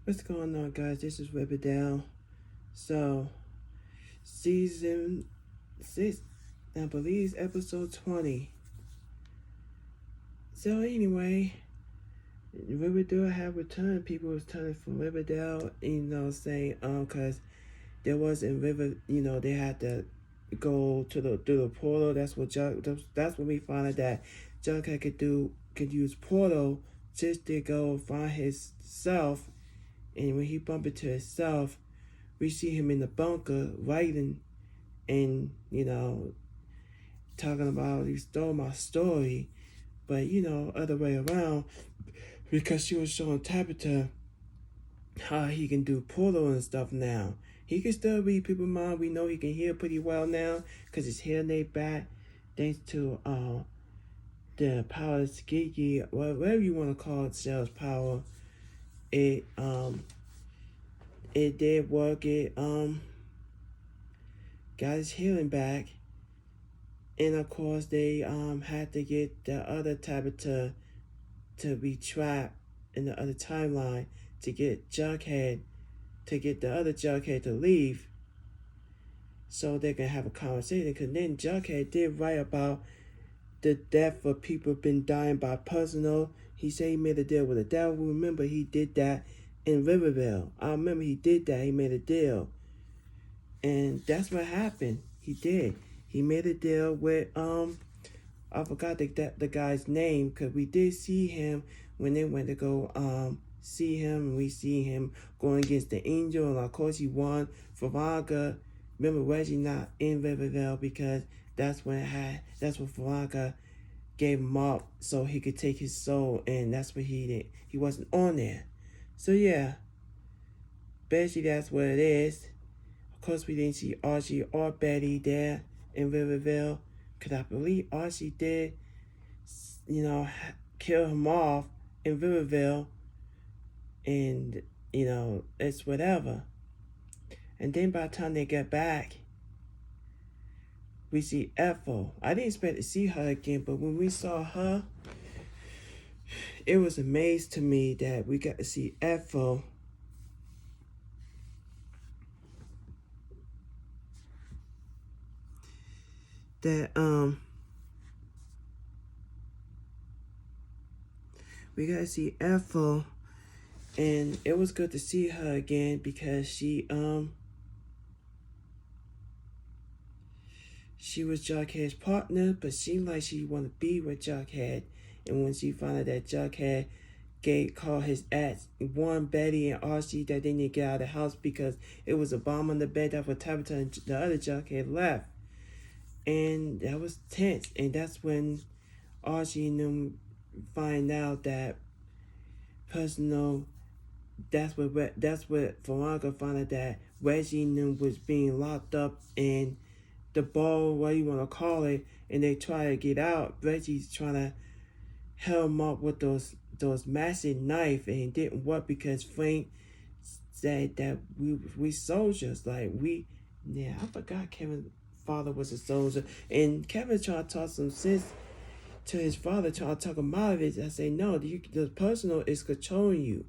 What's going on, guys? This is Riverdale. So, season 6, I believe, episode 20. So, anyway, Riverdale have returned. People was turning from Riverdale, saying, because there wasn't they had to go to the through the portal. That's when we found out that Jughead could use portal just to go find his self. And when he bumped into himself, we see him in the bunker writing and, talking about he stole my story, but, other way around, because she was showing Tabitha how he can do portal and stuff now. He can still read people's mind. We know he can hear pretty well now because his hearing aid back thanks to the power of Skiki, whatever you want to call it, Cell's power. It it did work. It got his hearing back. And of course they had to get the other Tabitha to be trapped in the other timeline to get Jughead to get the other Jughead to leave so they can have a conversation. Because then Jughead did write about the death of people been dying by personal. He said he made a deal with the devil. Remember, he did that in Riverdale. I remember he did that. He made a deal. And that's what happened. He did. He made a deal with, I forgot the guy's name, because we did see him when they went to go see him, and we see him going against the angel, and of course he won. Veronica, remember Reggie not in Riverdale because that's when Veronica gave him up so he could take his soul, and that's what he did. He wasn't on there. So yeah, basically that's what it is. Of course we didn't see Archie or Betty there in Riverdale, because I believe Archie did, kill him off in Riverdale, and, it's whatever. And then by the time they get back, we see Ethel. I didn't expect to see her again, but when we saw her, it was amazing to me that we got to see Ethel. We got to see Ethel, and it was good to see her again because she was Jughead's partner, but seemed like she wanted to be with Jughead. And when she found out that Jughead called his ex, warned Betty and Archie that they need to get out of the house because it was a bomb on the bed that was Tabitha and the other Jughead left. And that was tense. And that's when Archie and them find out that personal. That's what Veronica found out, that Reggie and them was being locked up in the ball, what you want to call it, and they try to get out. Reggie's trying to help him up with those massive knife, and it didn't work because Frank said that we soldiers, like we. Yeah, I forgot Kevin's father was a soldier, and Kevin tried to talk some sense to his father, trying to talk him out of it. I say no, the personal is controlling you.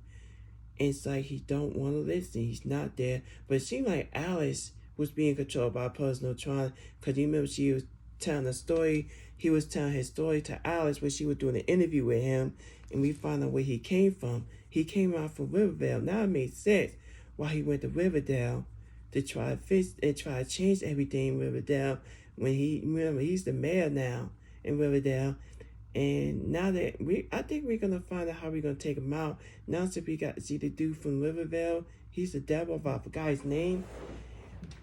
And it's like he don't want to listen. He's not there. But it seemed like Alice was being controlled by personal, because you remember she was telling a story. He was telling his story to Alice when she was doing an interview with him, and we found out where he came from. He came out from Riverdale. Now it made sense why he went to Riverdale to try to fix and try to change everything in Riverdale. When he's the mayor now in Riverdale. And now that I think we're gonna find out how we're gonna take him out. Now since we got to see the dude from Riverdale, he's the devil. If I forgot his name,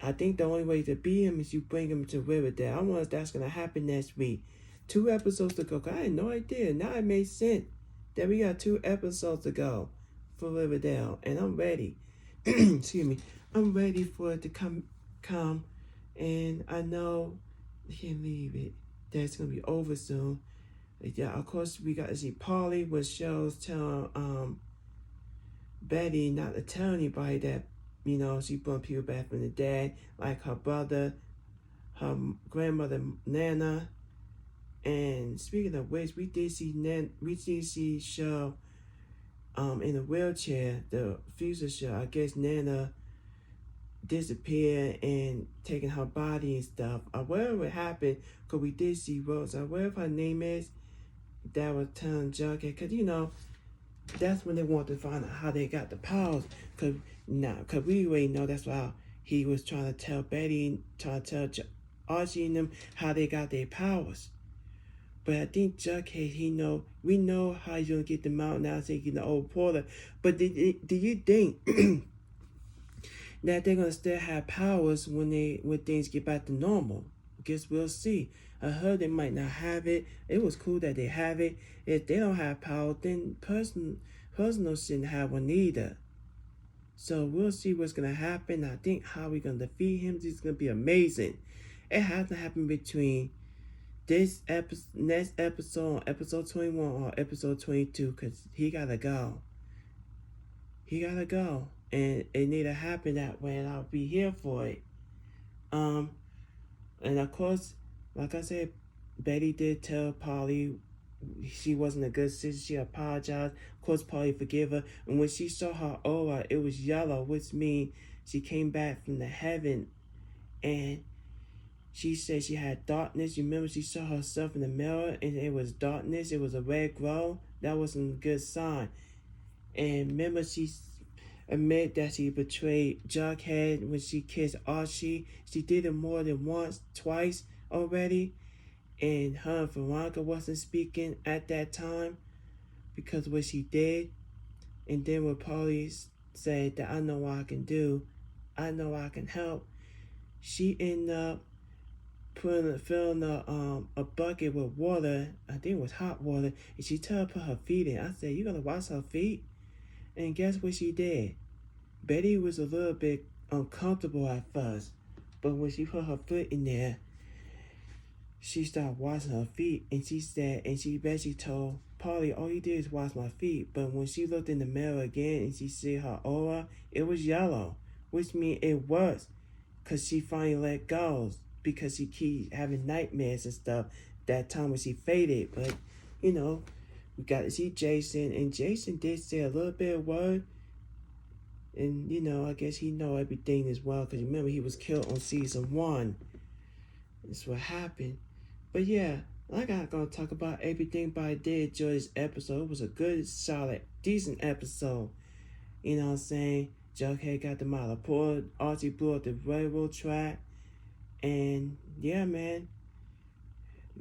I think the only way to beat him is you bring him to Riverdale. I wonder if that's gonna happen next week. 2 episodes to go. I had no idea. Now it makes sense that we got 2 episodes to go for Riverdale, and I'm ready. Excuse me. I'm ready for it to come, and I know I can't leave it. That's gonna be over soon. Yeah, of course, we got to see Polly, which shows telling Betty not to tell anybody that, she brought people back from the dead, like her brother, her grandmother, Nana. And speaking of which, we did see show in a wheelchair. The future show, I guess Nana disappeared and taking her body and stuff. Whatever happened, because we did see Rose, whatever her name is, that was telling Jughead, because that's when they want to find out how they got the powers. Because we already know that's why he was trying to tell Betty, trying to tell Archie and them how they got their powers. But I think Jughead, we know how he's gonna get them out now, taking the old Porter. But do you think that they're gonna still have powers when things get back to normal? I guess we'll see. I heard they might not have it. It was cool that they have it. If they don't have power, then personal shouldn't have one either. So we'll see what's gonna happen. I think how we're gonna defeat him is gonna be amazing. It has to happen between this next episode, episode 21 or episode 22, because he gotta go. He gotta go. And it need to happen that way, and I'll be here for it. And of course, like I said, Betty did tell Polly she wasn't a good sister. She apologized. Of course, Polly forgave her. And when she saw her aura, it was yellow, which means she came back from the heaven. And she said she had darkness. You remember she saw herself in the mirror and it was darkness. It was a red glow. That wasn't a good sign. And remember she admitted that she betrayed Jughead when she kissed Archie. She did it more than once, twice already. And her and Veronica wasn't speaking at that time because of what she did. And then when Polly said that I know what I can do, I know I can help, she ended up filling a bucket with water. I think it was hot water, and she told her to put her feet in. I said, "You gonna wash her feet?" And guess what she did? Betty was a little bit uncomfortable at first, but when she put her foot in there, she started washing her feet, and she basically told Polly, "All you did is wash my feet." But when she looked in the mirror again and she see her aura, it was yellow, which means it was, because she finally let go, because she keep having nightmares and stuff that time when she faded. But, we got to see Jason, and Jason did say a little bit of word. And, I guess he know everything as well, because remember, he was killed on season 1. That's what happened. But yeah, like I'm going to talk about everything, but I did enjoy this episode. It was a good, solid, decent episode. You know what I'm saying? Jughead got them out of port. Archie blew up the railroad track. And yeah, man.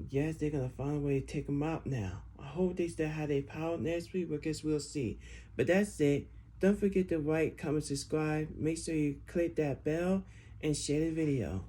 Yes, they're going to find a way to take them out now. I hope they still have their power next week, but I guess we'll see. But that's it. Don't forget to like, comment, subscribe. Make sure you click that bell and share the video.